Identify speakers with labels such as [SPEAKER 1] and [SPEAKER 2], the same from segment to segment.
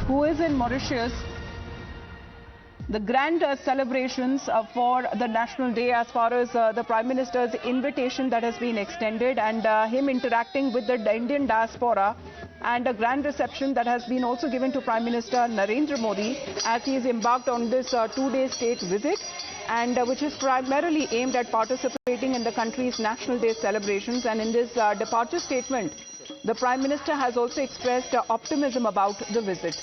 [SPEAKER 1] who is in Mauritius. The grand celebrations for the National Day, as far as the Prime Minister's invitation that has been extended, and him interacting with the Indian diaspora, and a grand reception that has been also given to Prime Minister Narendra Modi as he is embarked on this two-day state visit, and which is primarily aimed at participating in the country's National Day celebrations. And in this departure statement, the Prime Minister has also expressed optimism about the visit.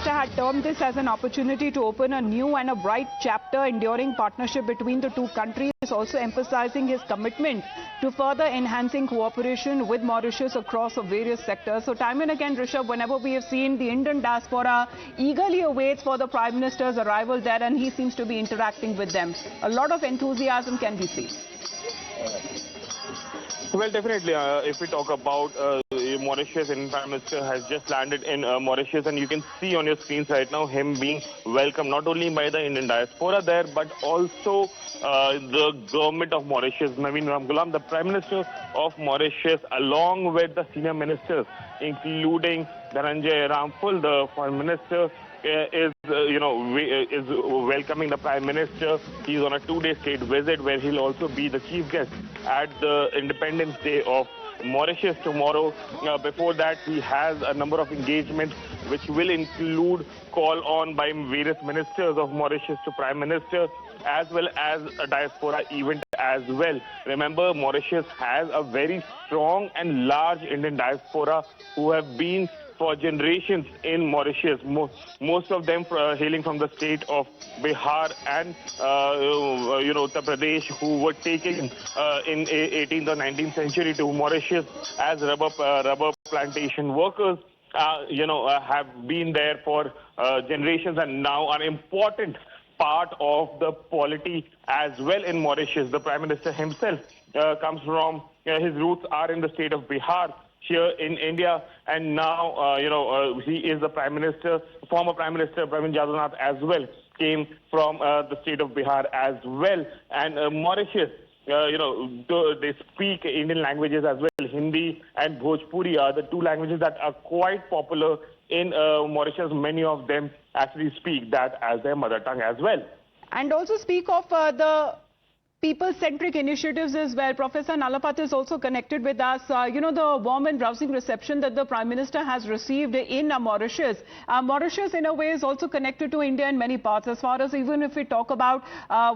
[SPEAKER 1] Had termed this as an opportunity to open a new and a bright chapter enduring partnership between the two countries, also emphasizing his commitment to further enhancing cooperation with Mauritius across various sectors. So time and again, Rishabh, whenever we have seen the Indian diaspora eagerly awaits for the Prime Minister's arrival there, and he seems to be interacting with them. A lot of enthusiasm can be seen.
[SPEAKER 2] Well, definitely. If we talk about Mauritius, Indian Prime Minister has just landed in Mauritius, and you can see on your screens right now him being welcomed not only by the Indian diaspora there, but also the government of Mauritius, Naveen Ramgoolam, the Prime Minister of Mauritius, along with the senior ministers, including Dhananjay Ramphul, the Foreign Minister, is welcoming the Prime Minister. He's on a two-day state visit where he'll also be the chief guest at the Independence Day of Mauritius tomorrow. Before that, he has a number of engagements which will include call on by various ministers of Mauritius to Prime Minister, as well as a diaspora event as well. Remember, Mauritius has a very strong and large Indian diaspora who have been for generations in Mauritius, most of them hailing from the state of Bihar and Uttar Pradesh, who were taken in 18th or 19th century to Mauritius as rubber plantation workers. Have been there for generations and now are an important part of the polity as well in Mauritius. The Prime Minister himself comes from, his roots are in the state of Bihar here in India, and now, he is the Prime Minister, former Prime Minister Pravin Jagannath as well, came from the state of Bihar as well. And Mauritius, they speak Indian languages as well. Hindi and Bhojpuri are the two languages that are quite popular in Mauritius. Many of them actually speak that as their mother tongue as well.
[SPEAKER 1] And also speak of the people-centric initiatives as well. Professor Nalapat is also connected with us. The warm and rousing reception that the Prime Minister has received in Mauritius. Mauritius, in a way, is also connected to India in many parts, as far as even if we talk about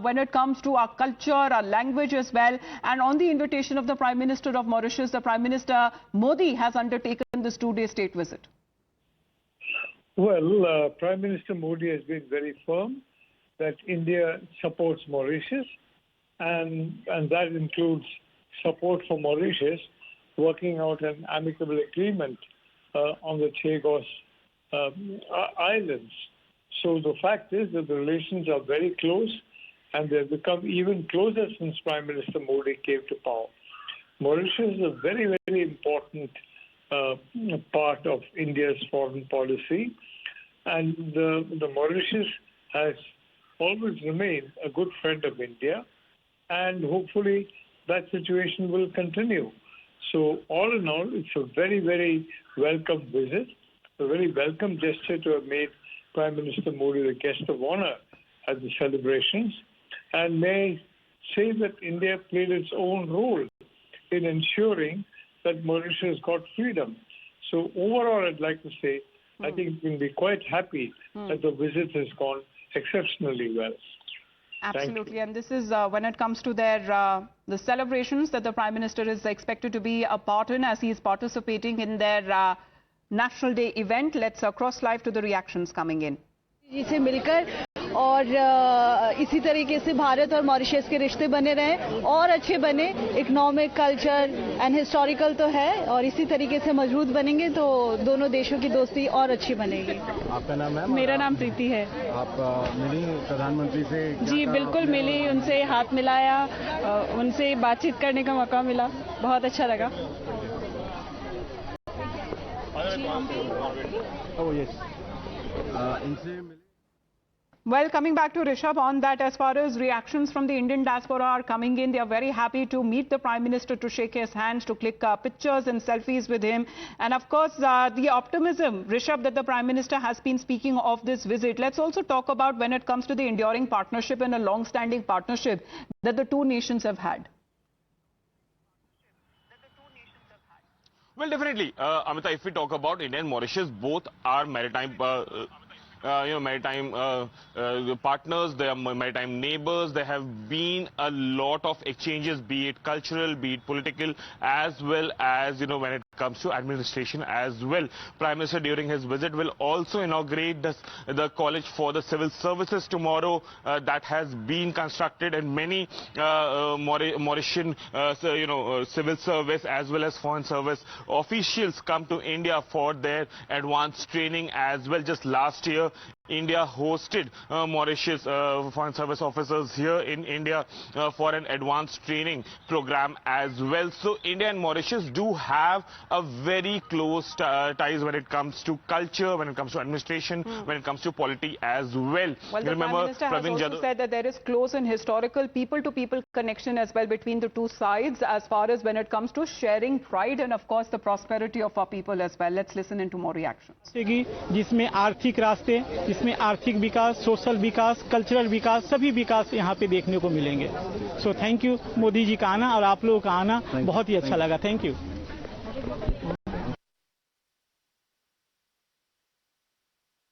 [SPEAKER 1] when it comes to our culture, our language as well. And on the invitation of the Prime Minister of Mauritius, the Prime Minister Modi has undertaken this two-day state visit.
[SPEAKER 3] Well, Prime Minister Modi has been very firm that India supports Mauritius. And that includes support for Mauritius working out an amicable agreement on the Chagos Islands. So the fact is that the relations are very close, and they've become even closer since Prime Minister Modi came to power. Mauritius is a very, very important part of India's foreign policy, and the Mauritius has always remained a good friend of India. And hopefully that situation will continue. So all in all, it's a very, very welcome visit, a very welcome gesture to have made Prime Minister Modi the guest of honor at the celebrations. And may I say that India played its own role in ensuring that Mauritius got freedom. So overall, I'd like to say, I think we can be quite happy that the visit has gone exceptionally well.
[SPEAKER 1] Absolutely, and this is when it comes to their the celebrations that the Prime Minister is expected to be a part in as he is participating in their National Day event. Let's cross live to the reactions coming in.
[SPEAKER 4] जी से मिलकर और इसी तरीके से भारत और Mauritius के रिश्ते बने रहें और अच्छे बने। इकोनॉमिक, कल्चर एंड हिस्टोरिकल तो है और इसी तरीके से मजबूत बनेंगे तो दोनों देशों की दोस्ती और अच्छी बनेगी।
[SPEAKER 5] आपका नाम है?
[SPEAKER 1] मेरा नाम प्रीति है।
[SPEAKER 5] आप मिली प्रधानमंत्री से?
[SPEAKER 1] जी बिल्कुल मिली, उनसे हाथ मिलाया, उनसे बातचीत करने का मौका मिला, बहुत अच्छा लगा। Well, coming back to Rishabh on that, as far as reactions from the Indian diaspora are coming in, they are very happy to meet the Prime Minister, to shake his hands, to click pictures and selfies with him. And of course, the optimism, Rishabh, that the Prime Minister has been speaking of this visit. Let's also talk about when it comes to the enduring partnership and a long-standing partnership that the two nations have had.
[SPEAKER 2] Well, definitely, Amita, if we talk about India and Mauritius, both are maritime maritime partners, they are maritime neighbors. There have been a lot of exchanges, be it cultural, be it political, as well as, when it comes to administration as well. Prime Minister during his visit will also inaugurate the College for the Civil Services tomorrow that has been constructed, and many Mauritian civil service as well as foreign service officials come to India for their advanced training as well. Just last year, India hosted Mauritius foreign service officers here in India for an advanced training program as well. So India and Mauritius do have a very close ties when it comes to culture, when it comes to administration, when it comes to polity as well.
[SPEAKER 1] Well, the Prime Minister has also said that there is close and historical people-to-people connection as well between the two sides, as far as when it comes to sharing pride and of course the prosperity of our people as well. Let's listen into more reactions.
[SPEAKER 6] जिसमें आर्थिक रास्ते, जिसमें आर्थिक विकास, social विकास, cultural विकास, सभी विकास यहाँ पे देखने को मिलेंगे। So thank you Modi ji का आना और आप लोगों का आना बहुत ही अच्छा लगा। Thank you.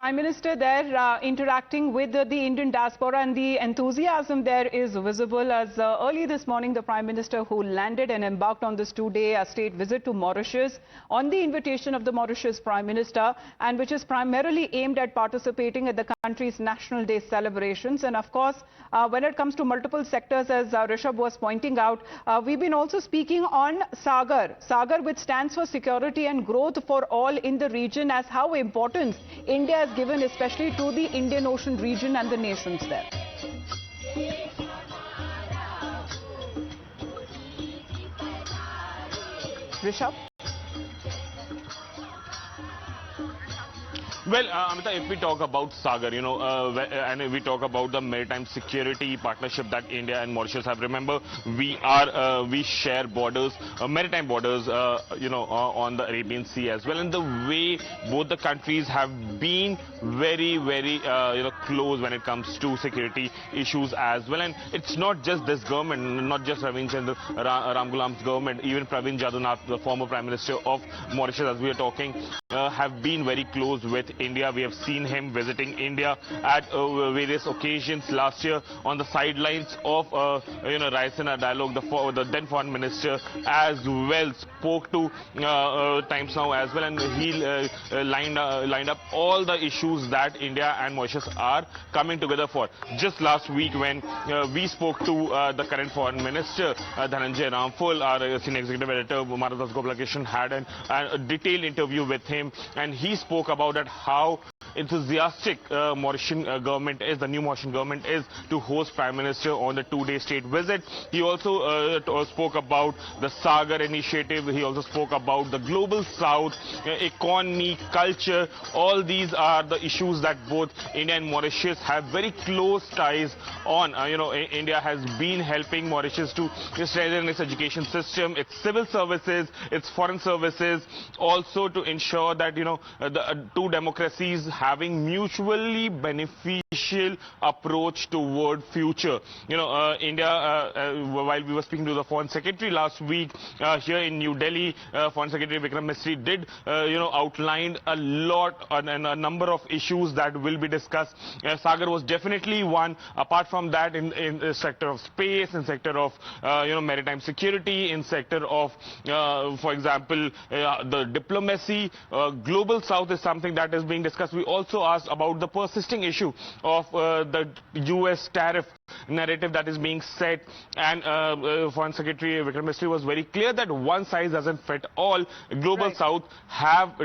[SPEAKER 1] Prime Minister there interacting with the Indian diaspora, and the enthusiasm there is visible, as early this morning the Prime Minister, who landed and embarked on this two-day state visit to Mauritius on the invitation of the Mauritius Prime Minister, and which is primarily aimed at participating at the country's National Day celebrations. And of course, when it comes to multiple sectors, as Rishabh was pointing out, we've been also speaking on SAGAR. SAGAR, which stands for security and growth for all in the region, as how important India has given especially to the Indian Ocean region and the nations there. Rishabh?
[SPEAKER 2] Well, Amita, if we talk about SAGAR, and we talk about the maritime security partnership that India and Mauritius have, remember, we share borders, maritime borders, on the Arabian Sea as well. And the way both the countries have been very, very, close when it comes to security issues as well. And it's not just this government, not just Ravindra Ramgoolam's government, even Pravin Jadunath, the former Prime Minister of Mauritius, as we are talking, have been very close with India. We have seen him visiting India at various occasions last year on the sidelines of Raisina dialogue. The then foreign minister as well spoke to Times Now as well, and he lined up all the issues that India and Mauritius are coming together for. Just last week, when we spoke to the current foreign minister, Dhananjay Ramphul, our senior executive editor, Maradas Gopalakrishan, had a detailed interview with him, and he spoke about it, how enthusiastic Mauritian government is, the new Mauritian government is, to host Prime Minister on the two-day state visit. He also spoke about the SAGAR initiative. He also spoke about the global south, economy, culture. All these are the issues that both India and Mauritius have very close ties on. India has been helping Mauritius to strengthen its education system, its civil services, its foreign services, also to ensure that the two democracies having mutually beneficial approach toward future. India, while we were speaking to the Foreign Secretary last week here in New Delhi, Foreign Secretary Vikram Misri did, outlined a lot and a number of issues that will be discussed. SAGAR was definitely one. Apart from from that in the sector of space, in sector of maritime security, in sector of for example the diplomacy. Global South is something that is being discussed. We also asked about the persisting issue of the US tariff narrative that is being set, and Foreign Secretary Vikram Misri was very clear that one size doesn't fit all. Global South have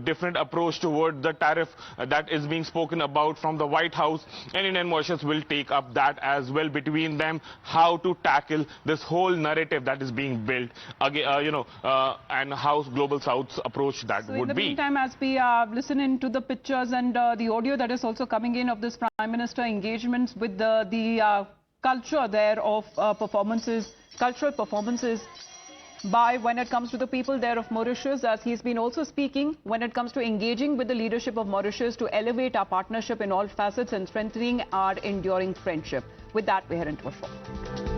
[SPEAKER 2] different approach toward the tariff that is being spoken about from the White House, and India and Mauritius will take up that as well between them, how to tackle this whole narrative that is being built again, and how Global South's approach that would be.
[SPEAKER 1] In the meantime, as we listen into the pictures and the audio that is also coming in of this Prime Minister engagements with the culture there of cultural performances by when it comes to the people there of Mauritius, as he's been also speaking when it comes to engaging with the leadership of Mauritius to elevate our partnership in all facets and strengthening our enduring friendship. With that, we head into a show.